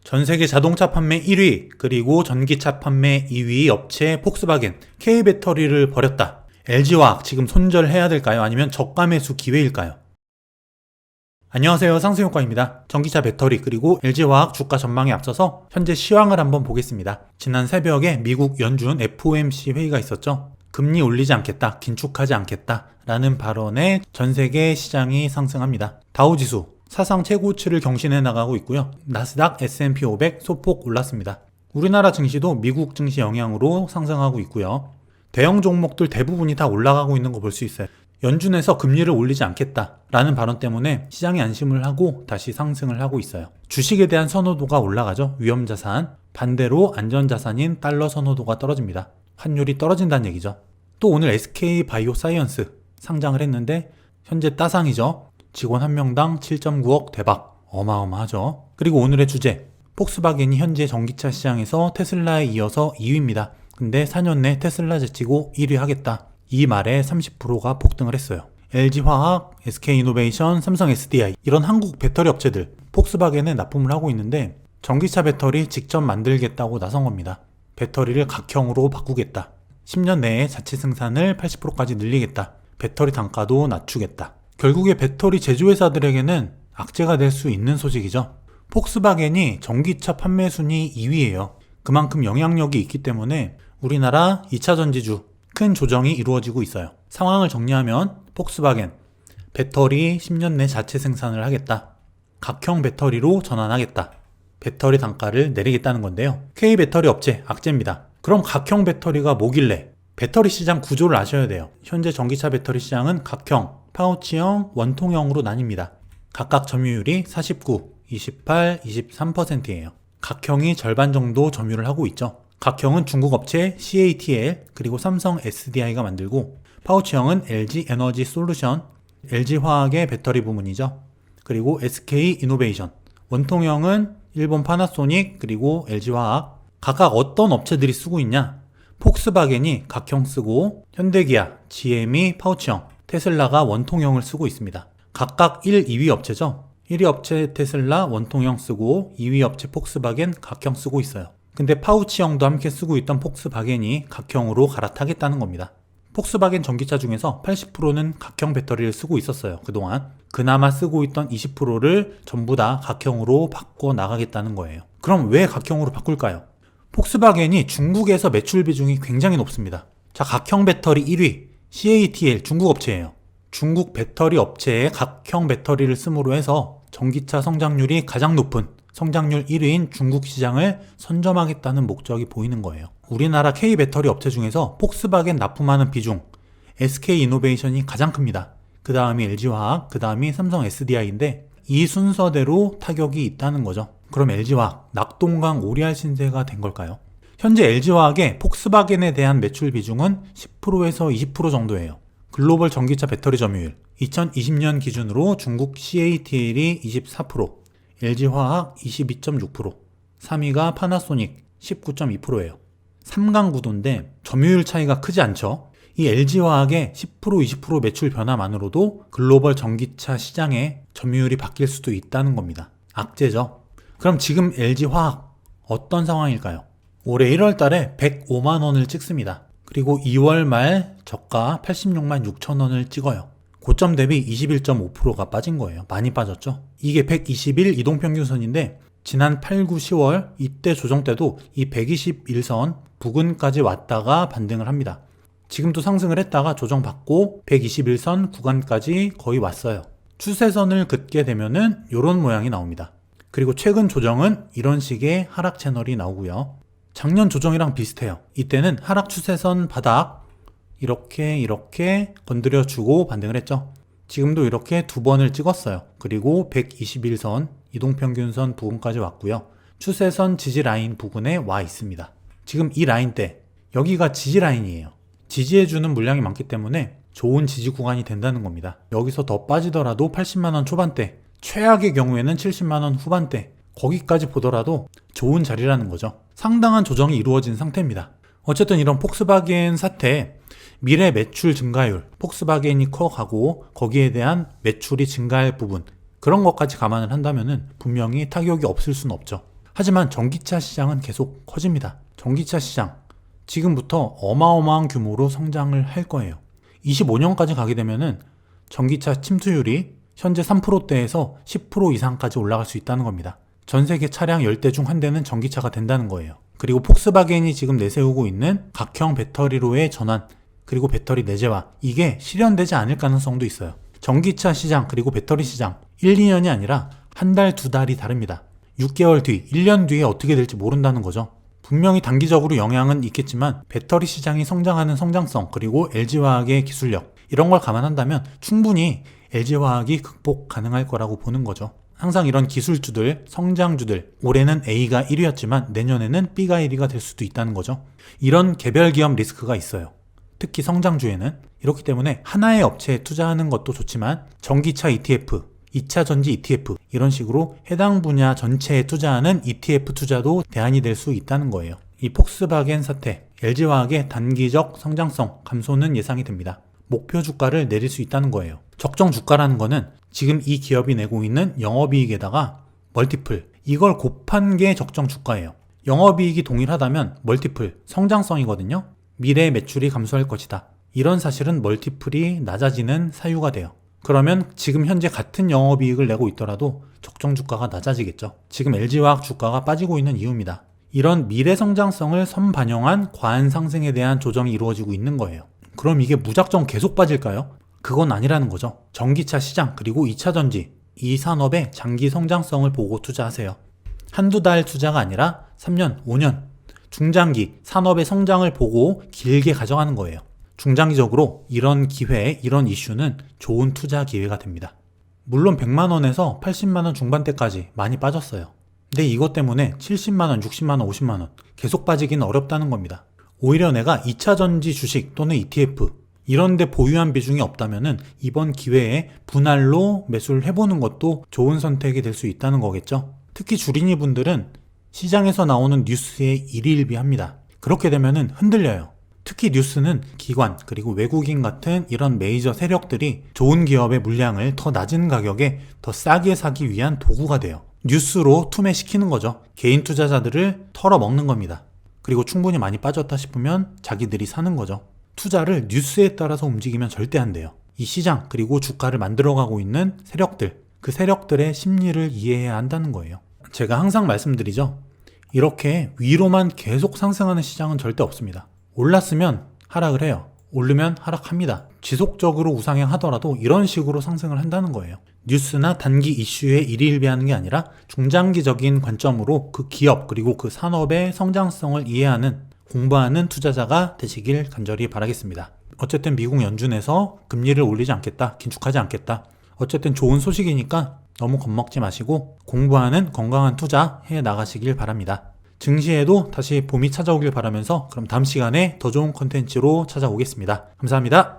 전 세계 자동차 판매 1위, 그리고 전기차 판매 2위 업체 폭스바겐, K배터리를 버렸다. LG화학 지금 손절해야 될까요? 아니면 저가 매수 기회일까요? 안녕하세요, 상승효과입니다. 전기차 배터리 그리고 LG화학 주가 전망에 앞서서 현재 시황을 한번 보겠습니다. 지난 새벽에 미국 연준 FOMC 회의가 있었죠. 금리 올리지 않겠다, 긴축하지 않겠다 라는 발언에 전 세계 시장이 상승합니다. 다우지수 사상 최고치를 경신해 나가고 있고요. 나스닥, S&P 500 소폭 올랐습니다. 우리나라 증시도 미국 증시 영향으로 상승하고 있고요. 대형 종목들 대부분이 다 올라가고 있는 거 볼 수 있어요. 연준에서 금리를 올리지 않겠다라는 발언 때문에 시장이 안심을 하고 다시 상승을 하고 있어요. 주식에 대한 선호도가 올라가죠. 위험자산. 반대로 안전자산인 달러 선호도가 떨어집니다. 환율이 떨어진다는 얘기죠. 또 오늘 SK바이오사이언스 상장을 했는데 현재 따상이죠. 직원 1명당 7.9억 대박. 어마어마하죠. 그리고 오늘의 주제, 폭스바겐이 현재 전기차 시장에서 테슬라에 이어서 2위입니다. 근데 4년 내 테슬라 제치고 1위 하겠다. 이 말에 30%가 폭등을 했어요. LG화학, SK이노베이션, 삼성 SDI 이런 한국 배터리 업체들 폭스바겐에 납품을 하고 있는데 전기차 배터리 직접 만들겠다고 나선 겁니다. 배터리를 각형으로 바꾸겠다. 10년 내에 자체 생산을 80%까지 늘리겠다. 배터리 단가도 낮추겠다. 결국에 배터리 제조회사들에게는 악재가 될 수 있는 소식이죠. 폭스바겐이 전기차 판매 순위 2위예요. 그만큼 영향력이 있기 때문에 우리나라 2차 전지주 큰 조정이 이루어지고 있어요. 상황을 정리하면 폭스바겐 배터리 10년 내 자체 생산을 하겠다. 각형 배터리로 전환하겠다. 배터리 단가를 내리겠다는 건데요. K배터리 업체 악재입니다. 그럼 각형 배터리가 뭐길래? 배터리 시장 구조를 아셔야 돼요. 현재 전기차 배터리 시장은 각형, 파우치형, 원통형으로 나뉩니다. 각각 점유율이 49, 28, 23%예요. 각형이 절반 정도 점유를 하고 있죠. 각형은 중국 업체 CATL 그리고 삼성 SDI가 만들고, 파우치형은 LG 에너지 솔루션, LG화학의 배터리 부문이죠. 그리고 SK이노베이션, 원통형은 일본 파나소닉 그리고 LG화학. 각각 어떤 업체들이 쓰고 있냐? 폭스바겐이 각형 쓰고 현대기아, GM이 파우치형, 테슬라가 원통형을 쓰고 있습니다. 각각 1, 2위 업체죠. 1위 업체 테슬라 원통형 쓰고 2위 업체 폭스바겐 각형 쓰고 있어요. 근데 파우치형도 함께 쓰고 있던 폭스바겐이 각형으로 갈아타겠다는 겁니다. 폭스바겐 전기차 중에서 80%는 각형 배터리를 쓰고 있었어요. 그동안 그나마 쓰고 있던 20%를 전부 다 각형으로 바꿔 나가겠다는 거예요. 그럼 왜 각형으로 바꿀까요? 폭스바겐이 중국에서 매출 비중이 굉장히 높습니다. 자, 각형 배터리 1위 CATL 중국 업체예요. 중국 배터리 업체에 각형 배터리를 씀으로 해서 전기차 성장률이 가장 높은 성장률 1위인 중국 시장을 선점하겠다는 목적이 보이는 거예요. 우리나라 K배터리 업체 중에서 폭스바겐 납품하는 비중 SK이노베이션이 가장 큽니다. 그 다음이 LG화학, 그 다음이 삼성 SDI인데 이 순서대로 타격이 있다는 거죠. 그럼 LG화학 낙동강 오리알 신세가 된 걸까요? 현재 LG화학의 폭스바겐에 대한 매출 비중은 10%에서 20% 정도예요. 글로벌 전기차 배터리 점유율 2020년 기준으로 중국 CATL이 24%, LG화학 22.6%, 3위가 파나소닉 19.2%예요. 3강 구도인데 점유율 차이가 크지 않죠? 이 LG화학의 10%, 20% 매출 변화만으로도 글로벌 전기차 시장의 점유율이 바뀔 수도 있다는 겁니다. 악재죠. 그럼 지금 LG화학 어떤 상황일까요? 올해 1월 달에 105만 원을 찍습니다. 그리고 2월 말 저가 86만 6천 원을 찍어요. 고점 대비 21.5%가 빠진 거예요. 많이 빠졌죠. 이게 120일 이동평균선인데 지난 8, 9, 10월 이때 조정 때도 이 121선 부근까지 왔다가 반등을 합니다. 지금도 상승을 했다가 조정받고 121선 구간까지 거의 왔어요. 추세선을 긋게 되면은 이런 모양이 나옵니다. 그리고 최근 조정은 이런 식의 하락 채널이 나오고요. 작년 조정이랑 비슷해요. 이때는 하락 추세선 바닥 이렇게 건드려주고 반등을 했죠. 지금도 이렇게 두 번을 찍었어요. 그리고 121선 이동평균선 부근까지 왔고요. 추세선 지지라인 부근에 와 있습니다. 지금 이 라인대 여기가 지지라인이에요. 지지해주는 물량이 많기 때문에 좋은 지지 구간이 된다는 겁니다. 여기서 더 빠지더라도 80만원 초반대, 최악의 경우에는 70만원 후반대, 거기까지 보더라도 좋은 자리라는 거죠. 상당한 조정이 이루어진 상태입니다. 어쨌든 이런 폭스바겐 사태, 미래 매출 증가율, 폭스바겐이 커가고 거기에 대한 매출이 증가할 부분, 그런 것까지 감안을 한다면 분명히 타격이 없을 수는 없죠. 하지만 전기차 시장은 계속 커집니다. 전기차 시장, 지금부터 어마어마한 규모로 성장을 할 거예요. 25년까지 가게 되면은 전기차 침투율이 현재 3%대에서 10% 이상까지 올라갈 수 있다는 겁니다. 전 세계 차량 10대 중 한 대는 전기차가 된다는 거예요. 그리고 폭스바겐이 지금 내세우고 있는 각형 배터리로의 전환, 그리고 배터리 내재화, 이게 실현되지 않을 가능성도 있어요. 전기차 시장 그리고 배터리 시장 1, 2년이 아니라 한 달, 두 달이 다릅니다. 6개월 뒤, 1년 뒤에 어떻게 될지 모른다는 거죠. 분명히 단기적으로 영향은 있겠지만 배터리 시장이 성장하는 성장성, 그리고 LG화학의 기술력, 이런 걸 감안한다면 충분히 LG화학이 극복 가능할 거라고 보는 거죠. 항상 이런 기술주들, 성장주들, 올해는 A가 1위였지만 내년에는 B가 1위가 될 수도 있다는 거죠. 이런 개별 기업 리스크가 있어요. 특히 성장주에는. 이렇기 때문에 하나의 업체에 투자하는 것도 좋지만 전기차 ETF, 2차 전지 ETF, 이런 식으로 해당 분야 전체에 투자하는 ETF 투자도 대안이 될 수 있다는 거예요. 이 폭스바겐 사태, LG화학의 단기적 성장성 감소는 예상이 됩니다. 목표 주가를 내릴 수 있다는 거예요. 적정 주가라는 거는 지금 이 기업이 내고 있는 영업이익에다가 멀티플, 이걸 곱한 게 적정 주가예요. 영업이익이 동일하다면 멀티플, 성장성이거든요. 미래 매출이 감소할 것이다. 이런 사실은 멀티플이 낮아지는 사유가 돼요. 그러면 지금 현재 같은 영업이익을 내고 있더라도 적정 주가가 낮아지겠죠. 지금 LG화학 주가가 빠지고 있는 이유입니다. 이런 미래 성장성을 선반영한 과한 상승에 대한 조정이 이루어지고 있는 거예요. 그럼 이게 무작정 계속 빠질까요? 그건 아니라는 거죠. 전기차 시장 그리고 2차 전지, 이 산업의 장기 성장성을 보고 투자하세요. 한두 달 투자가 아니라 3년, 5년, 중장기 산업의 성장을 보고 길게 가져가는 거예요. 중장기적으로 이런 기회, 이런 이슈는 좋은 투자 기회가 됩니다. 물론 100만원에서 80만원 중반대까지 많이 빠졌어요. 근데 이것 때문에 70만원, 60만원, 50만원 계속 빠지기는 어렵다는 겁니다. 오히려 내가 2차 전지 주식 또는 ETF 이런 데 보유한 비중이 없다면은 이번 기회에 분할로 매수를 해보는 것도 좋은 선택이 될 수 있다는 거겠죠. 특히 주린이 분들은 시장에서 나오는 뉴스에 일희일비합니다. 그렇게 되면은 흔들려요. 특히 뉴스는 기관 그리고 외국인 같은 이런 메이저 세력들이 좋은 기업의 물량을 더 낮은 가격에 더 싸게 사기 위한 도구가 돼요. 뉴스로 투매시키는 거죠. 개인 투자자들을 털어먹는 겁니다. 그리고 충분히 많이 빠졌다 싶으면 자기들이 사는 거죠. 투자를 뉴스에 따라서 움직이면 절대 안 돼요. 이 시장 그리고 주가를 만들어가고 있는 세력들, 그 세력들의 심리를 이해해야 한다는 거예요. 제가 항상 말씀드리죠. 이렇게 위로만 계속 상승하는 시장은 절대 없습니다. 올랐으면 하락을 해요. 오르면 하락합니다. 지속적으로 우상향 하더라도 이런 식으로 상승을 한다는 거예요. 뉴스나 단기 이슈에 일희일비하는 게 아니라 중장기적인 관점으로 그 기업 그리고 그 산업의 성장성을 이해하는, 공부하는 투자자가 되시길 간절히 바라겠습니다. 어쨌든 미국 연준에서 금리를 올리지 않겠다, 긴축하지 않겠다. 어쨌든 좋은 소식이니까 너무 겁먹지 마시고 공부하는 건강한 투자 해 나가시길 바랍니다. 증시에도 다시 봄이 찾아오길 바라면서 그럼 다음 시간에 더 좋은 컨텐츠로 찾아오겠습니다. 감사합니다.